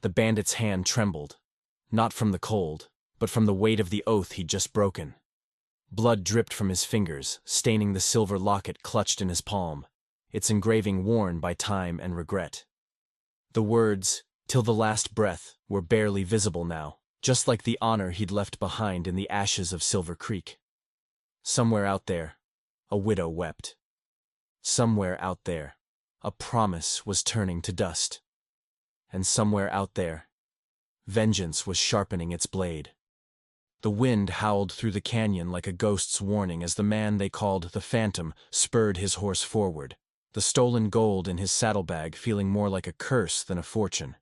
The bandit's hand trembled, not from the cold, but from the weight of the oath he'd just broken. Blood dripped from his fingers, staining the silver locket clutched in his palm, its engraving worn by time and regret. The words, "till the last breath," were barely visible now, just like the honor he'd left behind in the ashes of Silver Creek. Somewhere out there, a widow wept. Somewhere out there, a promise was turning to dust. And somewhere out there, vengeance was sharpening its blade. The wind howled through the canyon like a ghost's warning as the man they called the Phantom spurred his horse forward, the stolen gold in his saddlebag feeling more like a curse than a fortune.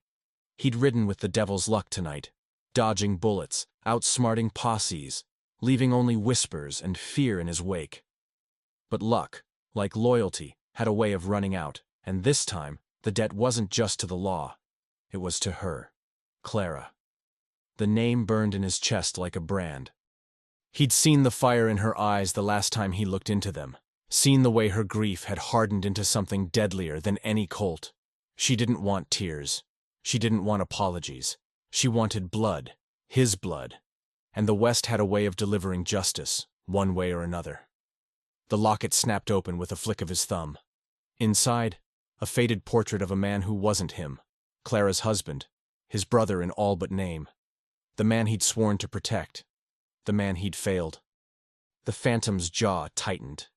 He'd ridden with the devil's luck tonight, dodging bullets, outsmarting posses, leaving only whispers and fear in his wake. But luck, like loyalty, had a way of running out, and this time, the debt wasn't just to the law. It was to her, Clara. The name burned in his chest like a brand. He'd seen the fire in her eyes the last time he looked into them, seen the way her grief had hardened into something deadlier than any colt. She didn't want tears. She didn't want apologies. She wanted blood, his blood. And the West had a way of delivering justice, one way or another. The locket snapped open with a flick of his thumb. Inside, a faded portrait of a man who wasn't him, Clara's husband, his brother in all but name. The man he'd sworn to protect. The man he'd failed. The Phantom's jaw tightened.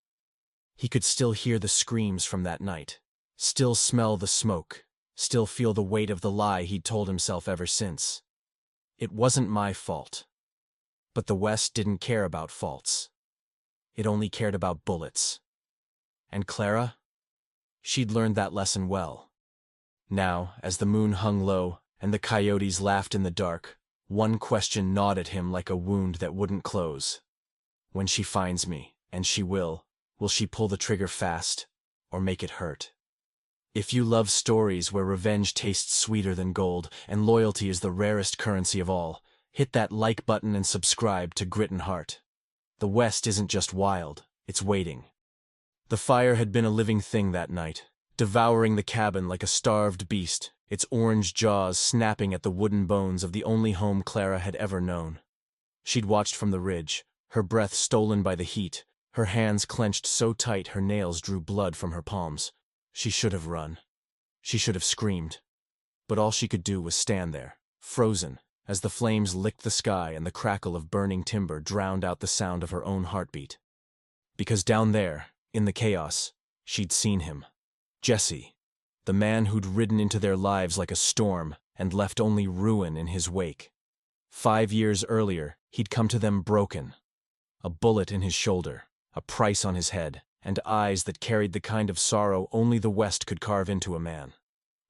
He could still hear the screams from that night, still smell the smoke, still feel the weight of the lie he'd told himself ever since. It wasn't my fault. But the West didn't care about faults. It only cared about bullets. And Clara? She'd learned that lesson well. Now, as the moon hung low and the coyotes laughed in the dark, one question gnawed at him like a wound that wouldn't close. When she finds me, and she will she pull the trigger fast, or make it hurt? If you love stories where revenge tastes sweeter than gold and loyalty is the rarest currency of all, hit that like button and subscribe to Grit and Heart. The West isn't just wild, it's waiting. The fire had been a living thing that night, devouring the cabin like a starved beast, its orange jaws snapping at the wooden bones of the only home Clara had ever known. She'd watched from the ridge, her breath stolen by the heat, her hands clenched so tight her nails drew blood from her palms. She should have run. She should have screamed. But all she could do was stand there, frozen, as the flames licked the sky and the crackle of burning timber drowned out the sound of her own heartbeat. Because down there, in the chaos, she'd seen him. Jesse, the man who'd ridden into their lives like a storm and left only ruin in his wake. 5 years earlier, he'd come to them broken. A bullet in his shoulder, a price on his head, and eyes that carried the kind of sorrow only the West could carve into a man.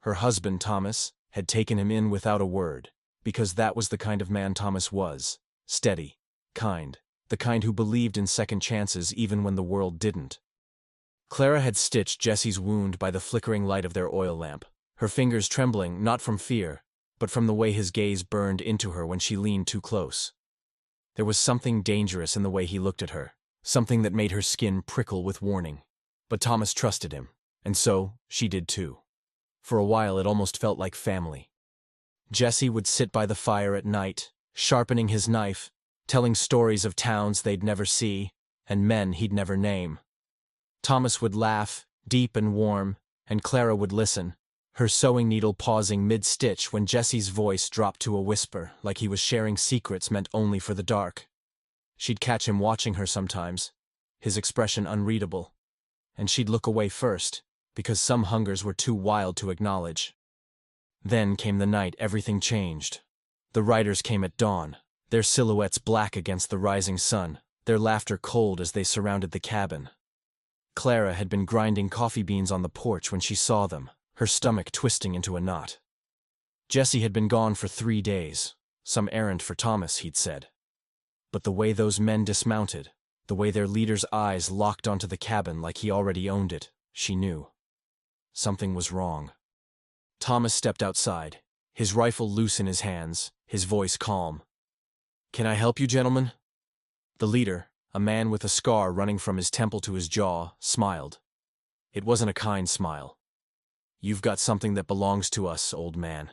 Her husband, Thomas, had taken him in without a word, because that was the kind of man Thomas was, steady, kind, the kind who believed in second chances even when the world didn't. Clara had stitched Jesse's wound by the flickering light of their oil lamp, her fingers trembling not from fear, but from the way his gaze burned into her when she leaned too close. There was something dangerous in the way he looked at her, something that made her skin prickle with warning. But Thomas trusted him, and so she did too. For a while it almost felt like family. Jesse would sit by the fire at night, sharpening his knife, telling stories of towns they'd never see, and men he'd never name. Thomas would laugh, deep and warm, and Clara would listen, her sewing needle pausing mid-stitch when Jesse's voice dropped to a whisper like he was sharing secrets meant only for the dark. She'd catch him watching her sometimes, his expression unreadable, and she'd look away first, because some hungers were too wild to acknowledge. Then came the night everything changed. The riders came at dawn, their silhouettes black against the rising sun, their laughter cold as they surrounded the cabin. Clara had been grinding coffee beans on the porch when she saw them, her stomach twisting into a knot. Jesse had been gone for 3 days, some errand for Thomas, he'd said. But the way those men dismounted, the way their leader's eyes locked onto the cabin like he already owned it, she knew. Something was wrong. Thomas stepped outside, his rifle loose in his hands, his voice calm. "Can I help you, gentlemen?" The leader, a man with a scar running from his temple to his jaw, smiled. It wasn't a kind smile. "You've got something that belongs to us, old man."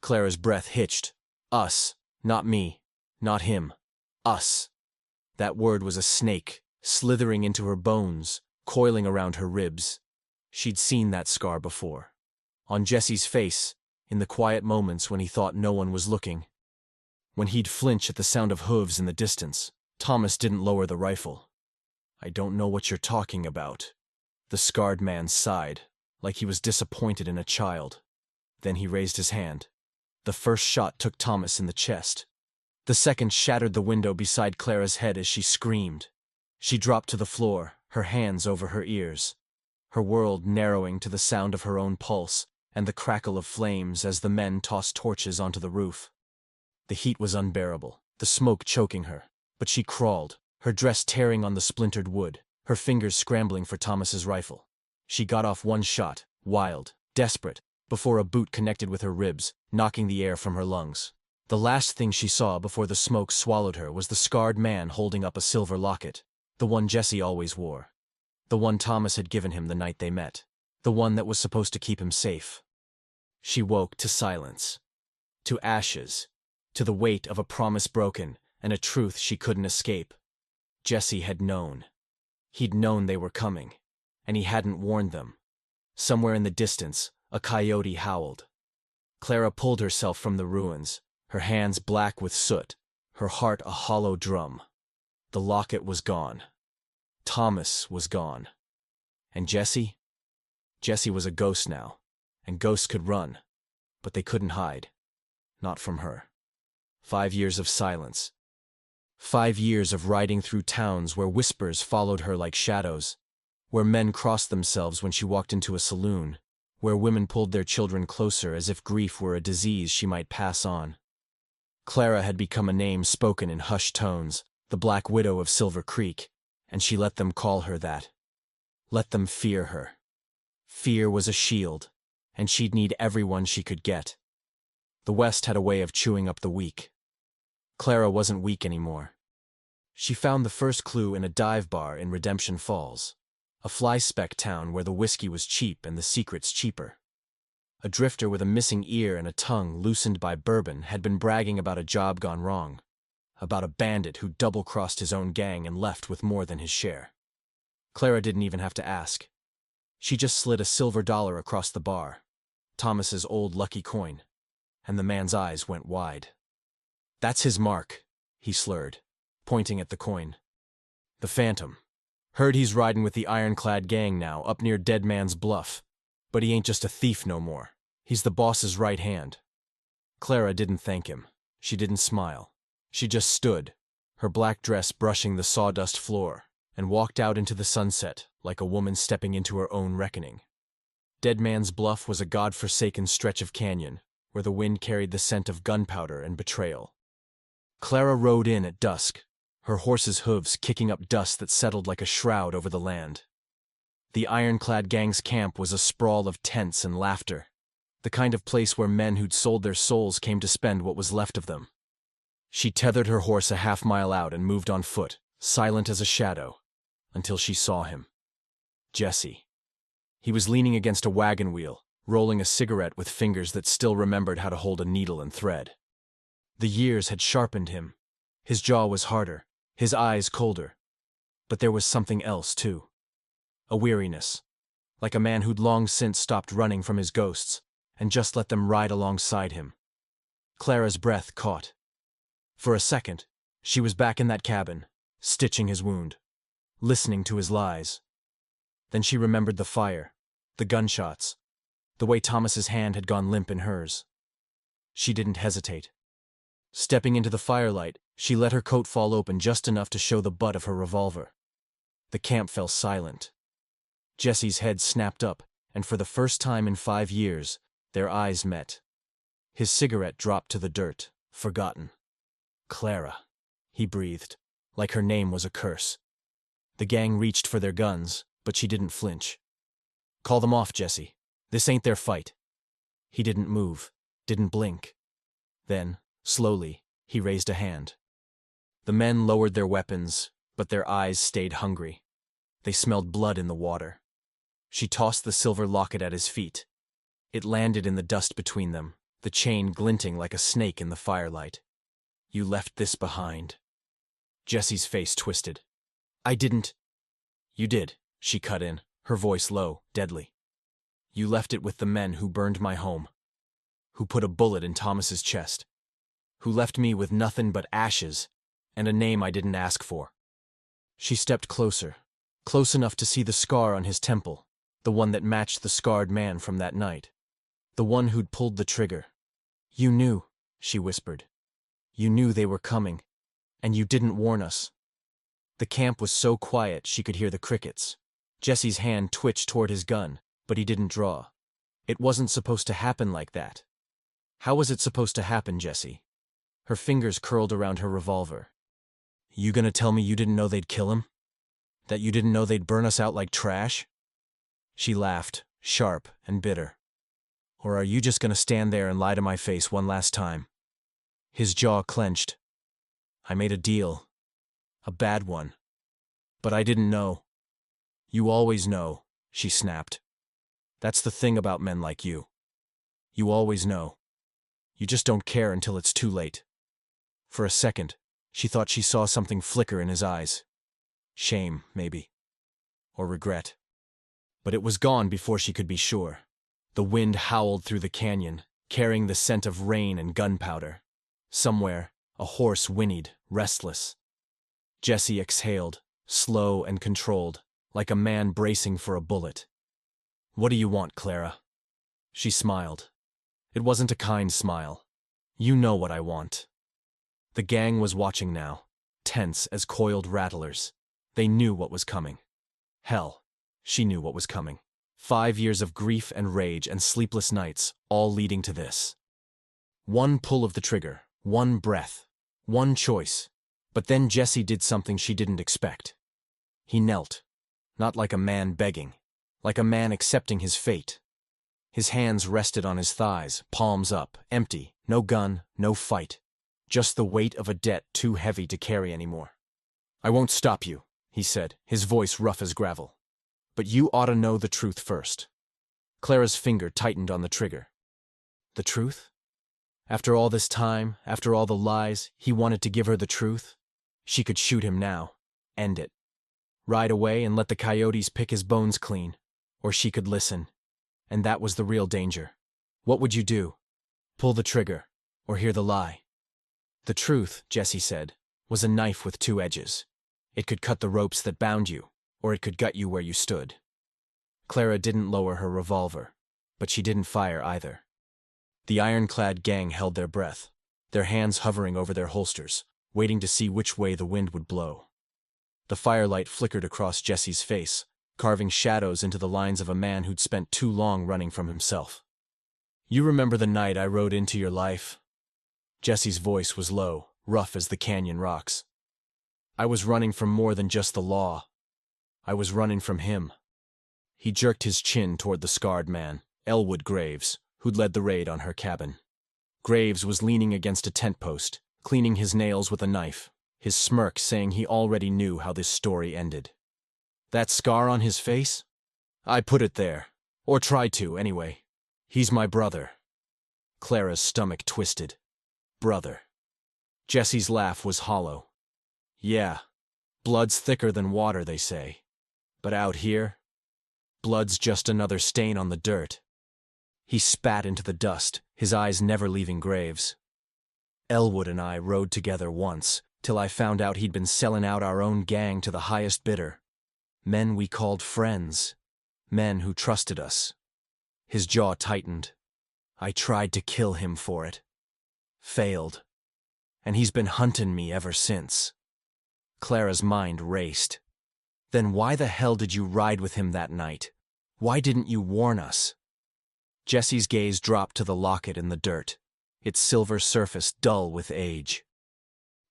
Clara's breath hitched. Us. Not me. Not him. Us. That word was a snake, slithering into her bones, coiling around her ribs. She'd seen that scar before. On Jesse's face, in the quiet moments when he thought no one was looking. When he'd flinch at the sound of hooves in the distance, Thomas didn't lower the rifle. I don't know what you're talking about. The scarred man sighed, like he was disappointed in a child. Then he raised his hand. The first shot took Thomas in the chest. The second shattered the window beside Clara's head as she screamed. She dropped to the floor, her hands over her ears. Her world narrowing to the sound of her own pulse and the crackle of flames as the men tossed torches onto the roof. The heat was unbearable, the smoke choking her, but she crawled, her dress tearing on the splintered wood, her fingers scrambling for Thomas's rifle. She got off one shot, wild, desperate, before a boot connected with her ribs, knocking the air from her lungs. The last thing she saw before the smoke swallowed her was the scarred man holding up a silver locket, the one Jesse always wore. The one Thomas had given him the night they met. The one that was supposed to keep him safe. She woke to silence. To ashes. To the weight of a promise broken and a truth she couldn't escape. Jesse had known. He'd known they were coming, and he hadn't warned them. Somewhere in the distance, a coyote howled. Clara pulled herself from the ruins, her hands black with soot, her heart a hollow drum. The locket was gone. Thomas was gone. And Jesse? Jesse was a ghost now, and ghosts could run, but they couldn't hide. Not from her. 5 years of silence. 5 years of riding through towns where whispers followed her like shadows, where men crossed themselves when she walked into a saloon, where women pulled their children closer as if grief were a disease she might pass on. Clara had become a name spoken in hushed tones, the Black Widow of Silver Creek, and she let them call her that. Let them fear her. Fear was a shield, and she'd need everyone she could get. The West had a way of chewing up the weak. Clara wasn't weak anymore. She found the first clue in a dive bar in Redemption Falls, a fly-speck town where the whiskey was cheap and the secrets cheaper. A drifter with a missing ear and a tongue loosened by bourbon had been bragging about a job gone wrong, about a bandit who double-crossed his own gang and left with more than his share. Clara didn't even have to ask. She just slid a silver dollar across the bar, Thomas's old lucky coin, and the man's eyes went wide. "That's his mark," he slurred, pointing at the coin. "The Phantom. Heard he's riding with the ironclad gang now up near Dead Man's Bluff. But he ain't just a thief no more. He's the boss's right hand." Clara didn't thank him. She didn't smile. She just stood, her black dress brushing the sawdust floor, and walked out into the sunset like a woman stepping into her own reckoning. Dead Man's Bluff was a god-forsaken stretch of canyon where the wind carried the scent of gunpowder and betrayal. Clara rode in at dusk, her horse's hooves kicking up dust that settled like a shroud over the land. The ironclad gang's camp was a sprawl of tents and laughter, the kind of place where men who'd sold their souls came to spend what was left of them. She tethered her horse a half-mile out and moved on foot, silent as a shadow, until she saw him. Jesse. He was leaning against a wagon wheel, rolling a cigarette with fingers that still remembered how to hold a needle and thread. The years had sharpened him. His jaw was harder, his eyes colder. But there was something else, too. A weariness, like a man who'd long since stopped running from his ghosts and just let them ride alongside him. Clara's breath caught. For a second, she was back in that cabin, stitching his wound, listening to his lies. Then she remembered the fire, the gunshots, the way Thomas's hand had gone limp in hers. She didn't hesitate. Stepping into the firelight, she let her coat fall open just enough to show the butt of her revolver. The camp fell silent. Jesse's head snapped up, and for the first time in 5 years, their eyes met. His cigarette dropped to the dirt, forgotten. "Clara," he breathed, like her name was a curse. The gang reached for their guns, but she didn't flinch. "Call them off, Jesse. This ain't their fight." He didn't move, didn't blink. Then, slowly, he raised a hand. The men lowered their weapons, but their eyes stayed hungry. They smelled blood in the water. She tossed the silver locket at his feet. It landed in the dust between them, the chain glinting like a snake in the firelight. "You left this behind." Jessie's face twisted. "I didn't." "You did," she cut in, her voice low, deadly. "You left it with the men who burned my home, who put a bullet in Thomas's chest, who left me with nothing but ashes and a name I didn't ask for." She stepped closer, close enough to see the scar on his temple, the one that matched the scarred man from that night, the one who'd pulled the trigger. "You knew," she whispered. "You knew they were coming, and you didn't warn us." The camp was so quiet she could hear the crickets. Jessie's hand twitched toward his gun, but he didn't draw. It wasn't supposed to happen like that. How was it supposed to happen, Jessie? Her fingers curled around her revolver. "You gonna tell me you didn't know they'd kill him? That you didn't know they'd burn us out like trash?" She laughed, sharp and bitter. "Or are you just gonna stand there and lie to my face one last time?" His jaw clenched. "I made a deal. A bad one. But I didn't know." "You always know," she snapped. "That's the thing about men like you. You always know. You just don't care until it's too late." For a second, she thought she saw something flicker in his eyes. Shame, maybe. Or regret. But it was gone before she could be sure. The wind howled through the canyon, carrying the scent of rain and gunpowder. Somewhere, a horse whinnied, restless. Jessie exhaled, slow and controlled, like a man bracing for a bullet. "What do you want, Clara?" She smiled. It wasn't a kind smile. "You know what I want." The gang was watching now, tense as coiled rattlers. They knew what was coming. Hell, she knew what was coming. 5 years of grief and rage and sleepless nights, all leading to this. One pull of the trigger, one breath, one choice. But then Jessie did something she didn't expect. He knelt, not like a man begging, like a man accepting his fate. His hands rested on his thighs, palms up, empty, no gun, no fight. Just the weight of a debt too heavy to carry anymore. "I won't stop you," he said, his voice rough as gravel. "But you ought to know the truth first." Clara's finger tightened on the trigger. The truth? After all this time, after all the lies, he wanted to give her the truth? She could shoot him now. End it. Ride away and let the coyotes pick his bones clean. Or she could listen. And that was the real danger. What would you do? Pull the trigger, or hear the lie? The truth, Jessie said, was a knife with 2 edges. It could cut the ropes that bound you, or it could gut you where you stood. Clara didn't lower her revolver, but she didn't fire either. The ironclad gang held their breath, their hands hovering over their holsters, waiting to see which way the wind would blow. The firelight flickered across Jessie's face, carving shadows into the lines of a man who'd spent too long running from himself. "You remember the night I rode into your life?" Jessie's voice was low, rough as the canyon rocks. "I was running from more than just the law. I was running from him." He jerked his chin toward the scarred man, Elwood Graves, who'd led the raid on her cabin. Graves was leaning against a tent post, cleaning his nails with a knife, his smirk saying he already knew how this story ended. "That scar on his face? I put it there. Or tried to, anyway. He's my brother." Clara's stomach twisted. Brother. Jessie's laugh was hollow. "Yeah, blood's thicker than water, they say. But out here, blood's just another stain on the dirt." He spat into the dust, his eyes never leaving Graves. "Elwood and I rode together once, till I found out he'd been selling out our own gang to the highest bidder. Men we called friends. Men who trusted us." His jaw tightened. "I tried to kill him for it. Failed. And he's been hunting me ever since." Clara's mind raced. "Then why the hell did you ride with him that night? Why didn't you warn us?" Jessie's gaze dropped to the locket in the dirt, its silver surface dull with age.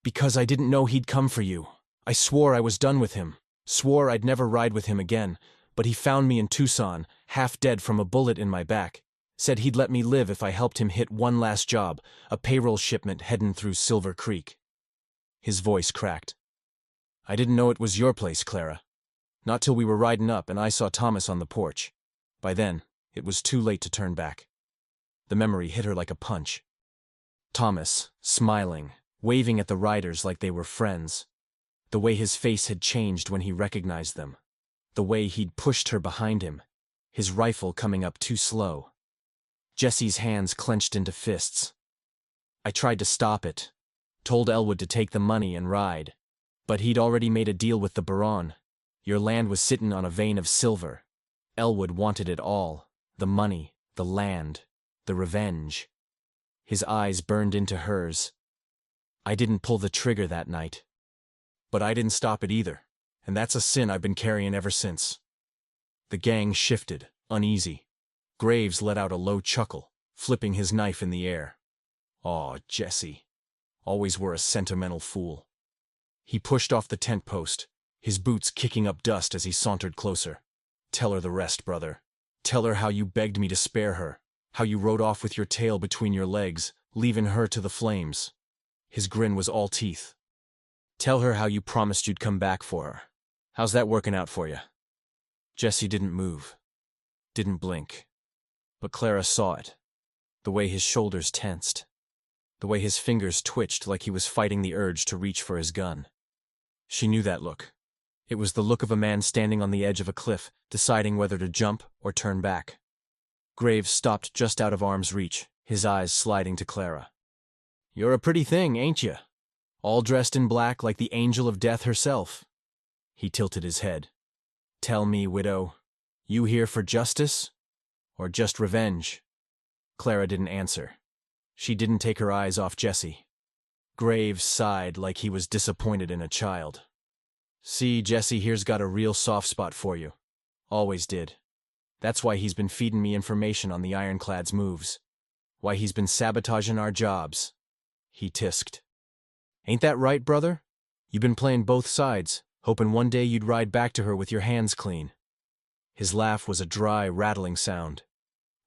"Because I didn't know he'd come for you. I swore I was done with him, swore I'd never ride with him again, but he found me in Tucson, half dead from a bullet in my back. Said he'd let me live if I helped him hit one last job, a payroll shipment heading through Silver Creek." His voice cracked. "I didn't know it was your place, Clara. Not till we were riding up and I saw Thomas on the porch. By then, it was too late to turn back." The memory hit her like a punch. Thomas, smiling, waving at the riders like they were friends. The way his face had changed when he recognized them. The way he'd pushed her behind him, his rifle coming up too slow. Jesse's hands clenched into fists. I tried to stop it, told Elwood to take the money and ride. But he'd already made a deal with the Baron. Your land was sittin' on a vein of silver. Elwood wanted it all, the money, the land, the revenge. His eyes burned into hers. I didn't pull the trigger that night. But I didn't stop it either, and that's a sin I've been carrying ever since. The gang shifted, uneasy. Graves let out a low chuckle, flipping his knife in the air. Aw, Jesse. Always were a sentimental fool. He pushed off the tent post, his boots kicking up dust as he sauntered closer. Tell her the rest, brother. Tell her how you begged me to spare her, how you rode off with your tail between your legs, leaving her to the flames. His grin was all teeth. Tell her how you promised you'd come back for her. How's that working out for you? Jesse didn't move, didn't blink. But Clara saw it. The way his shoulders tensed. The way his fingers twitched like he was fighting the urge to reach for his gun. She knew that look. It was the look of a man standing on the edge of a cliff, deciding whether to jump or turn back. Graves stopped just out of arm's reach, his eyes sliding to Clara. You're a pretty thing, ain't you? All dressed in black like the angel of death herself. He tilted his head. Tell me, widow, you here for justice? Or just revenge? Clara didn't answer. She didn't take her eyes off Jesse. Graves sighed like he was disappointed in a child. See, Jesse here's got a real soft spot for you. Always did. That's why he's been feeding me information on the Ironclad's moves. Why he's been sabotaging our jobs. He tisked. Ain't that right, brother? You been playing both sides, hoping one day you'd ride back to her with your hands clean. His laugh was a dry, rattling sound.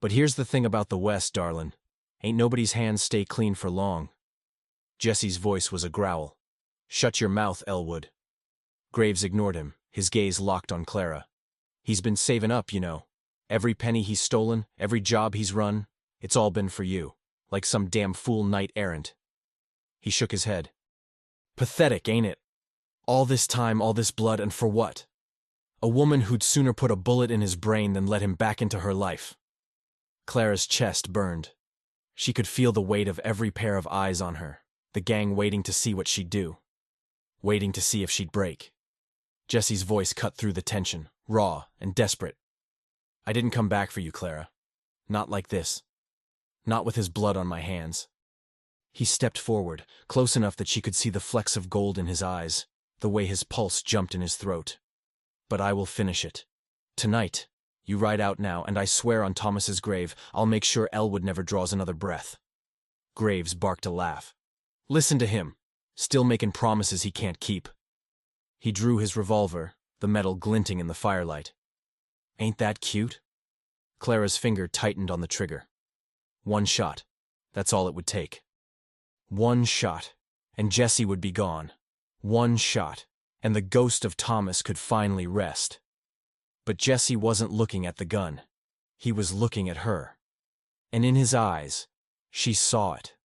But here's the thing about the West, darlin'. Ain't nobody's hands stay clean for long. Jesse's voice was a growl. Shut your mouth, Elwood. Graves ignored him, his gaze locked on Clara. He's been saving up, you know. Every penny he's stolen, every job he's run, it's all been for you, like some damn fool knight-errant. He shook his head. Pathetic, ain't it? All this time, all this blood, and for what? A woman who'd sooner put a bullet in his brain than let him back into her life. Clara's chest burned. She could feel the weight of every pair of eyes on her, the gang waiting to see what she'd do. Waiting to see if she'd break. Jesse's voice cut through the tension, raw and desperate. I didn't come back for you, Clara. Not like this. Not with his blood on my hands. He stepped forward, close enough that she could see the flecks of gold in his eyes, the way his pulse jumped in his throat. But I will finish it. Tonight. You ride out now, and I swear on Thomas's grave, I'll make sure Elwood never draws another breath. Graves barked a laugh. Listen to him, still making promises he can't keep. He drew his revolver, the metal glinting in the firelight. Ain't that cute? Clara's finger tightened on the trigger. One shot. That's all it would take. One shot, and Jesse would be gone. One shot, and the ghost of Thomas could finally rest. But Jesse wasn't looking at the gun. He was looking at her. And in his eyes, she saw it.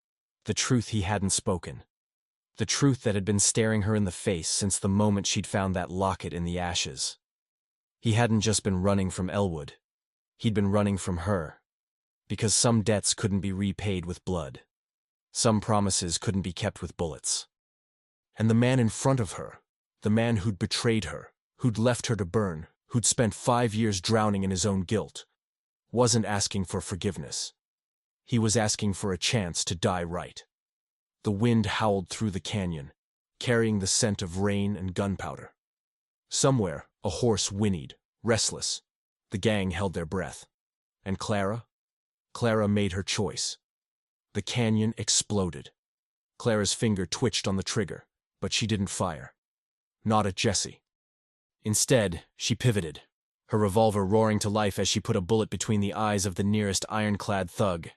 The truth he hadn't spoken. The truth that had been staring her in the face since the moment she'd found that locket in the ashes. He hadn't just been running from Elwood. He'd been running from her. Because some debts couldn't be repaid with blood. Some promises couldn't be kept with bullets. And the man in front of her, the man who'd betrayed her, who'd left her to burn, who'd spent 5 years drowning in his own guilt, wasn't asking for forgiveness. He was asking for a chance to die right. The wind howled through the canyon, carrying the scent of rain and gunpowder. Somewhere, a horse whinnied, restless. The gang held their breath. And Clara? Clara made her choice. The canyon exploded. Clara's finger twitched on the trigger, but she didn't fire. Not at Jesse. Instead, she pivoted, her revolver roaring to life as she put a bullet between the eyes of the nearest ironclad thug.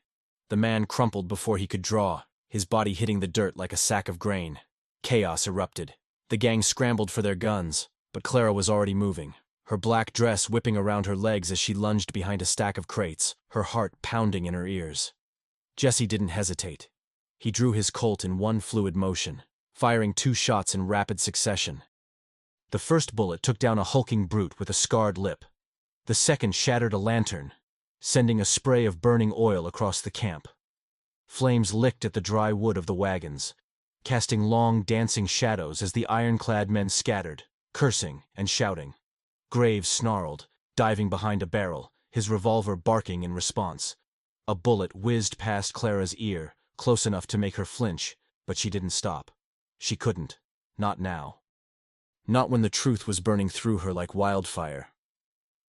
The man crumpled before he could draw, his body hitting the dirt like a sack of grain. Chaos erupted. The gang scrambled for their guns, but Clara was already moving, her black dress whipping around her legs as she lunged behind a stack of crates, her heart pounding in her ears. Jesse didn't hesitate. He drew his Colt in one fluid motion, firing 2 shots in rapid succession. The first bullet took down a hulking brute with a scarred lip. The second shattered a lantern, sending a spray of burning oil across the camp. Flames licked at the dry wood of the wagons, casting long, dancing shadows as the ironclad men scattered, cursing and shouting. Graves snarled, diving behind a barrel, his revolver barking in response. A bullet whizzed past Clara's ear, close enough to make her flinch, but she didn't stop. She couldn't. Not now. Not when the truth was burning through her like wildfire.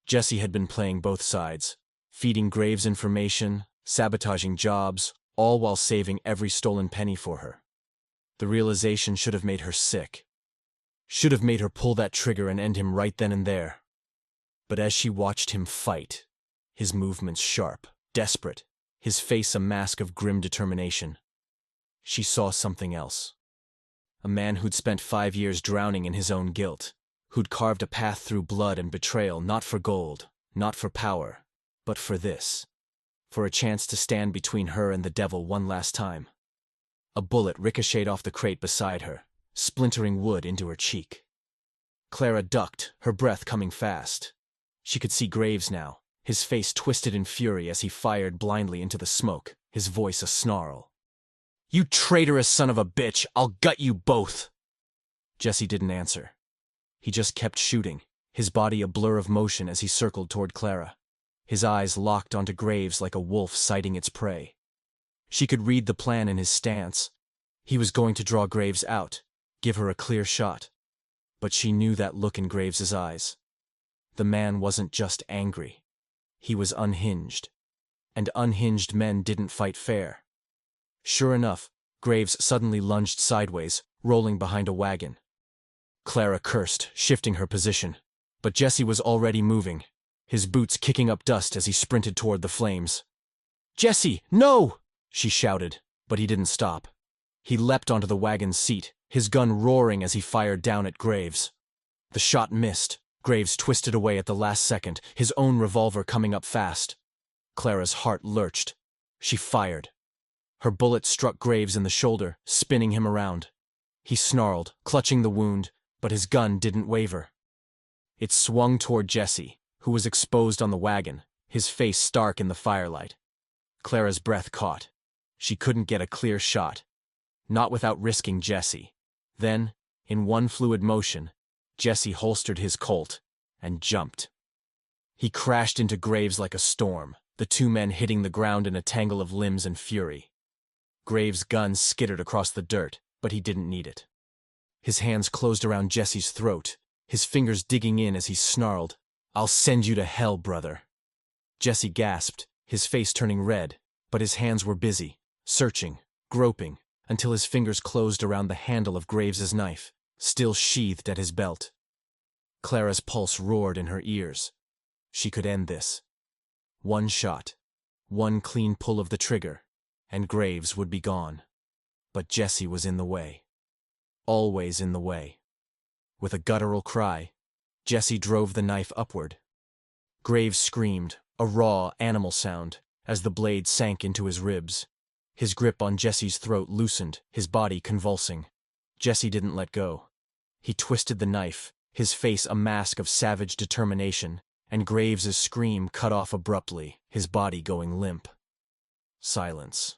Jesse had been playing both sides, feeding Graves information, sabotaging jobs, all while saving every stolen penny for her. The realization should have made her sick. Should have made her pull that trigger and end him right then and there. But as she watched him fight, his movements sharp, desperate, his face a mask of grim determination, she saw something else. A man who'd spent 5 years drowning in his own guilt, who'd carved a path through blood and betrayal not for gold, not for power, but for this. For a chance to stand between her and the devil one last time. A bullet ricocheted off the crate beside her, splintering wood into her cheek. Clara ducked, her breath coming fast. She could see Graves now, his face twisted in fury as he fired blindly into the smoke, his voice a snarl. "You traitorous son of a bitch, I'll gut you both!" Jesse didn't answer. He just kept shooting, his body a blur of motion as he circled toward Clara. His eyes locked onto Graves like a wolf sighting its prey. She could read the plan in his stance. He was going to draw Graves out, give her a clear shot. But she knew that look in Graves's eyes. The man wasn't just angry. He was unhinged. And unhinged men didn't fight fair. Sure enough, Graves suddenly lunged sideways, rolling behind a wagon. Clara cursed, shifting her position. But Jesse was already moving, his boots kicking up dust as he sprinted toward the flames. "Jesse, no!" she shouted, but he didn't stop. He leapt onto the wagon's seat, his gun roaring as he fired down at Graves. The shot missed. Graves twisted away at the last second, his own revolver coming up fast. Clara's heart lurched. She fired. Her bullet struck Graves in the shoulder, spinning him around. He snarled, clutching the wound, but his gun didn't waver. It swung toward Jesse, who was exposed on the wagon, his face stark in the firelight. Clara's breath caught. She couldn't get a clear shot. Not without risking Jesse. Then, in one fluid motion, Jesse holstered his Colt and jumped. He crashed into Graves like a storm, the 2 men hitting the ground in a tangle of limbs and fury. Graves' gun skittered across the dirt, but he didn't need it. His hands closed around Jesse's throat, his fingers digging in as he snarled, "I'll send you to hell, brother." Jesse gasped, his face turning red, but his hands were busy, searching, groping, until his fingers closed around the handle of Graves's knife, still sheathed at his belt. Clara's pulse roared in her ears. She could end this. One shot, one clean pull of the trigger, and Graves would be gone. But Jesse was in the way. Always in the way. With a guttural cry, Jesse drove the knife upward. Graves screamed, a raw, animal sound, as the blade sank into his ribs. His grip on Jesse's throat loosened, his body convulsing. Jesse didn't let go. He twisted the knife, his face a mask of savage determination, and Graves's scream cut off abruptly, his body going limp. Silence.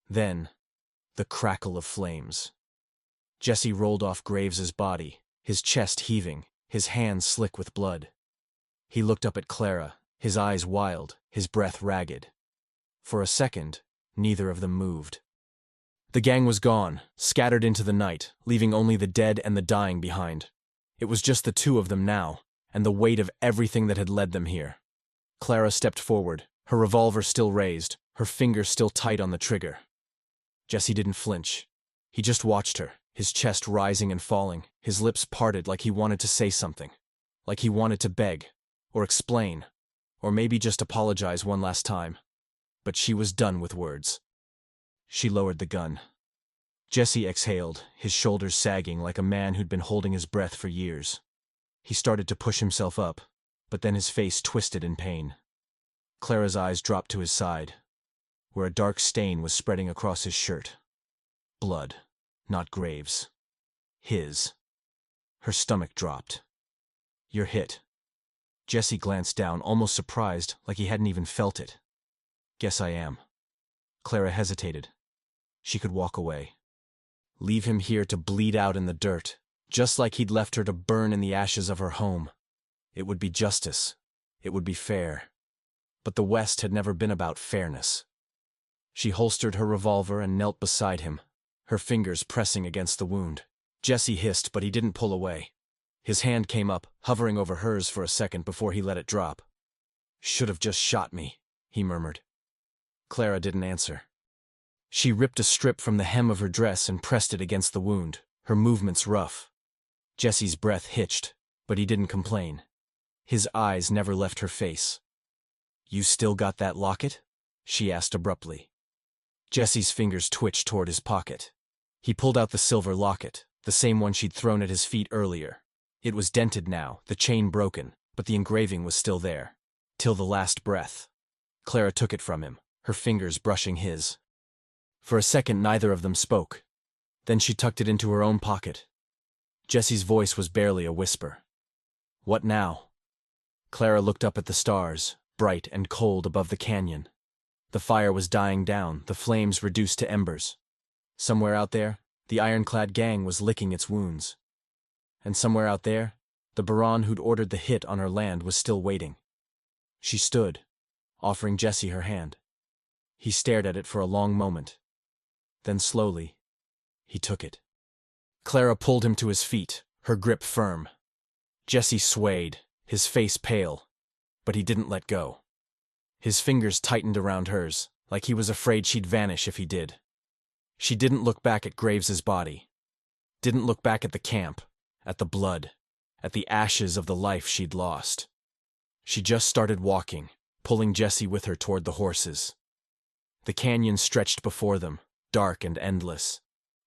Then, the crackle of flames. Jesse rolled off Graves's body, his chest heaving, his hands slick with blood. He looked up at Clara, his eyes wild, his breath ragged. For a second, neither of them moved. The gang was gone, scattered into the night, leaving only the dead and the dying behind. It was just the 2 of them now, and the weight of everything that had led them here. Clara stepped forward, her revolver still raised, her fingers still tight on the trigger. Jesse didn't flinch. He just watched her, his chest rising and falling, his lips parted like he wanted to say something, like he wanted to beg, or explain, or maybe just apologize one last time. But she was done with words. She lowered the gun. Jesse exhaled, his shoulders sagging like a man who'd been holding his breath for years. He started to push himself up, but then his face twisted in pain. Clara's eyes dropped to his side. where a dark stain was spreading across his shirt. Blood, not Graves. His. Her stomach dropped. "You're hit." Jesse glanced down, almost surprised, like he hadn't even felt it. "Guess I am." Clara hesitated. She could walk away. Leave him here to bleed out in the dirt, just like he'd left her to burn in the ashes of her home. It would be justice. It would be fair. But the West had never been about fairness. She holstered her revolver and knelt beside him, her fingers pressing against the wound. Jesse hissed, but he didn't pull away. His hand came up, hovering over hers for a second before he let it drop. "Should have just shot me," he murmured. Clara didn't answer. She ripped a strip from the hem of her dress and pressed it against the wound, her movements rough. Jesse's breath hitched, but he didn't complain. His eyes never left her face. "You still got that locket?" she asked abruptly. Jesse's fingers twitched toward his pocket. He pulled out the silver locket, the same one she'd thrown at his feet earlier. It was dented now, the chain broken, but the engraving was still there. "Till the last breath." Clara took it from him, her fingers brushing his. For a second neither of them spoke. Then she tucked it into her own pocket. Jesse's voice was barely a whisper. "What now?" Clara looked up at the stars, bright and cold above the canyon. The fire was dying down, the flames reduced to embers. Somewhere out there, the ironclad gang was licking its wounds. And somewhere out there, the Baron who'd ordered the hit on her land was still waiting. She stood, offering Jesse her hand. He stared at it for a long moment. Then slowly, he took it. Clara pulled him to his feet, her grip firm. Jesse swayed, his face pale, but he didn't let go. His fingers tightened around hers, like he was afraid she'd vanish if he did. She didn't look back at Graves's body. Didn't look back at the camp, at the blood, at the ashes of the life she'd lost. She just started walking, pulling Jesse with her toward the horses. The canyon stretched before them, dark and endless.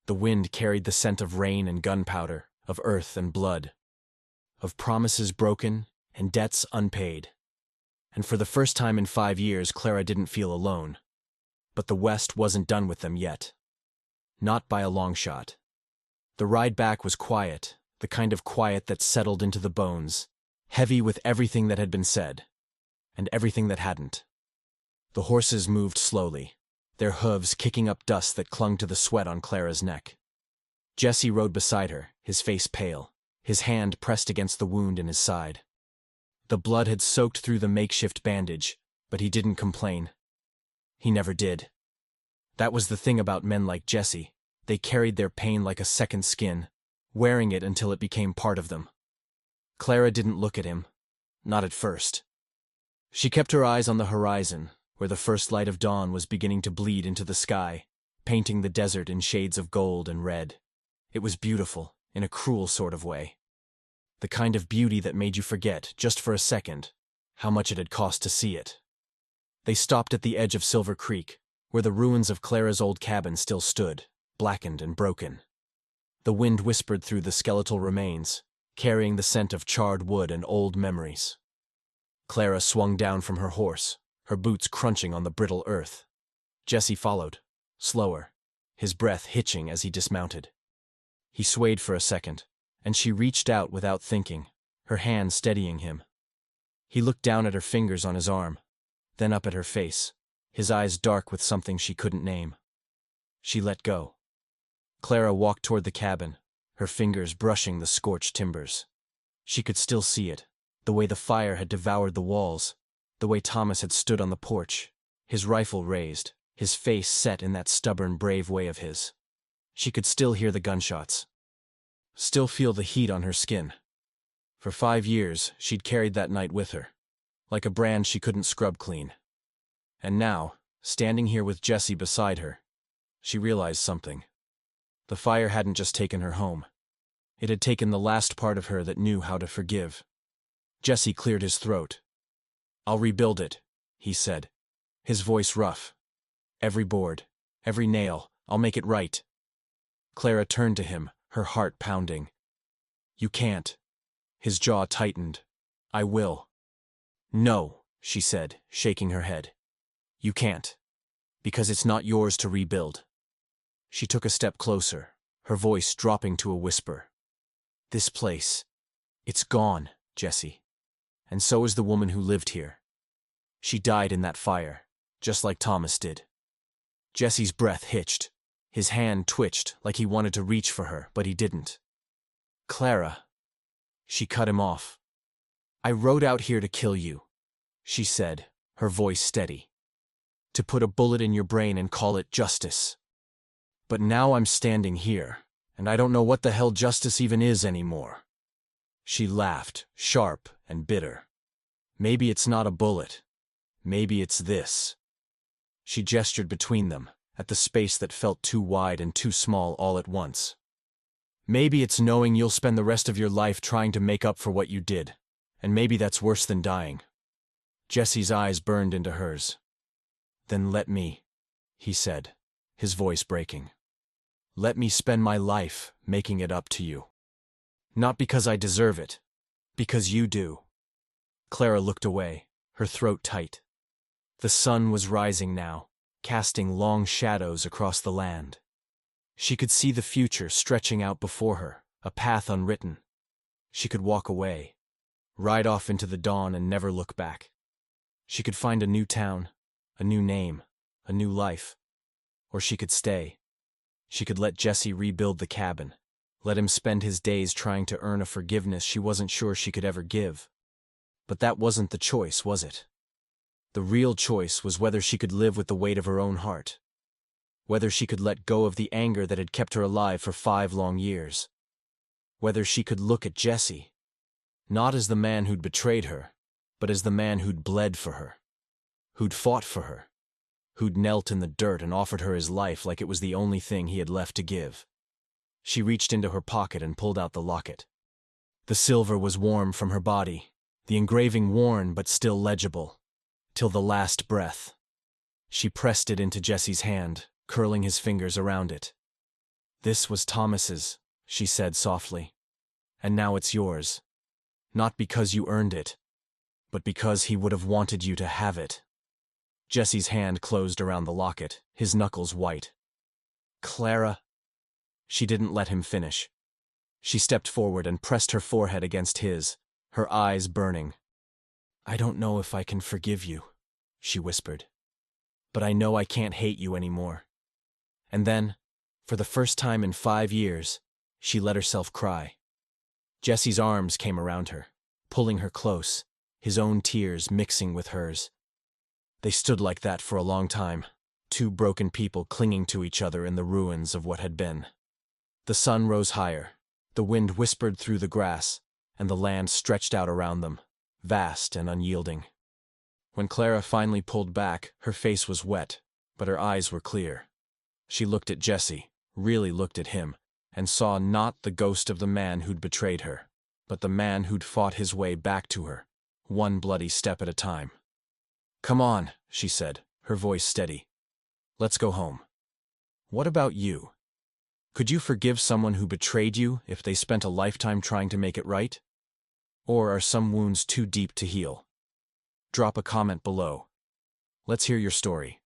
The wind carried the scent of rain and gunpowder, of earth and blood, of promises broken and debts unpaid. And for the first time in 5 years, Clara didn't feel alone. But the West wasn't done with them yet. Not by a long shot. The ride back was quiet, the kind of quiet that settled into the bones, heavy with everything that had been said, and everything that hadn't. The horses moved slowly, their hooves kicking up dust that clung to the sweat on Clara's neck. Jesse rode beside her, his face pale, his hand pressed against the wound in his side. The blood had soaked through the makeshift bandage, but he didn't complain. He never did. That was the thing about men like Jesse. They carried their pain like a second skin, wearing it until it became part of them. Clara didn't look at him, not at first. She kept her eyes on the horizon, where the first light of dawn was beginning to bleed into the sky, painting the desert in shades of gold and red. It was beautiful, in a cruel sort of way. The kind of beauty that made you forget, just for a second, how much it had cost to see it. They stopped at the edge of Silver Creek, where the ruins of Clara's old cabin still stood, blackened and broken. The wind whispered through the skeletal remains, carrying the scent of charred wood and old memories. Clara swung down from her horse, her boots crunching on the brittle earth. Jesse followed, slower, his breath hitching as he dismounted. He swayed for a second, and she reached out without thinking, her hand steadying him. He looked down at her fingers on his arm, then up at her face, his eyes dark with something she couldn't name. She let go. Clara walked toward the cabin, her fingers brushing the scorched timbers. She could still see it, the way the fire had devoured the walls, the way Thomas had stood on the porch, his rifle raised, his face set in that stubborn, brave way of his. She could still hear the gunshots, still feel the heat on her skin. For 5 years, she'd carried that night with her, like a brand she couldn't scrub clean. And now, standing here with Jesse beside her, she realized something. The fire hadn't just taken her home. It had taken the last part of her that knew how to forgive. Jesse cleared his throat. "I'll rebuild it," he said, his voice rough. "Every board, every nail, I'll make it right." Clara turned to him, her heart pounding. "You can't." His jaw tightened. "I will." "No," she said, shaking her head. "You can't." Because it's not yours to rebuild. She took a step closer, her voice dropping to a whisper. This place, it's gone, Jesse. And so is the woman who lived here. She died in that fire, just like Thomas did. Jesse's breath hitched. His hand twitched like he wanted to reach for her, but he didn't. Clara. She cut him off. I rode out here to kill you, she said, her voice steady. To put a bullet in your brain and call it justice. But now I'm standing here, and I don't know what the hell justice even is anymore. She laughed, sharp and bitter. Maybe it's not a bullet. Maybe it's this. She gestured between them, at the space that felt too wide and too small all at once. Maybe it's knowing you'll spend the rest of your life trying to make up for what you did, and maybe that's worse than dying. Jesse's eyes burned into hers. Then let me, he said, his voice breaking. Let me spend my life making it up to you. Not because I deserve it, because you do. Clara looked away, her throat tight. The sun was rising now, casting long shadows across the land. She could see the future stretching out before her, a path unwritten. She could walk away, ride off into the dawn and never look back. She could find a new town, a new name, a new life. Or she could stay. She could let Jesse rebuild the cabin, let him spend his days trying to earn a forgiveness she wasn't sure she could ever give. But that wasn't the choice, was it? The real choice was whether she could live with the weight of her own heart. Whether she could let go of the anger that had kept her alive for 5 long years. Whether she could look at Jesse, not as the man who'd betrayed her, but as the man who'd bled for her, who'd fought for her, who'd knelt in the dirt and offered her his life like it was the only thing he had left to give. She reached into her pocket and pulled out the locket. The silver was warm from her body, the engraving worn but still legible, till the last breath. She pressed it into Jesse's hand, curling his fingers around it. This was Thomas's, she said softly. And now it's yours. Not because you earned it, but because he would have wanted you to have it. Jesse's hand closed around the locket, his knuckles white. Clara. She didn't let him finish. She stepped forward and pressed her forehead against his, her eyes burning. I don't know if I can forgive you, she whispered. But I know I can't hate you anymore. And then, for the first time in 5 years, she let herself cry. Jesse's arms came around her, pulling her close, his own tears mixing with hers. They stood like that for a long time, 2 broken people clinging to each other in the ruins of what had been. The sun rose higher, the wind whispered through the grass, and the land stretched out around them, vast and unyielding. When Clara finally pulled back, her face was wet, but her eyes were clear. She looked at Jesse, really looked at him, and saw not the ghost of the man who'd betrayed her, but the man who'd fought his way back to her, one bloody step at a time. Come on, she said, her voice steady. Let's go home. What about you? Could you forgive someone who betrayed you if they spent a lifetime trying to make it right? Or are some wounds too deep to heal? Drop a comment below. Let's hear your story.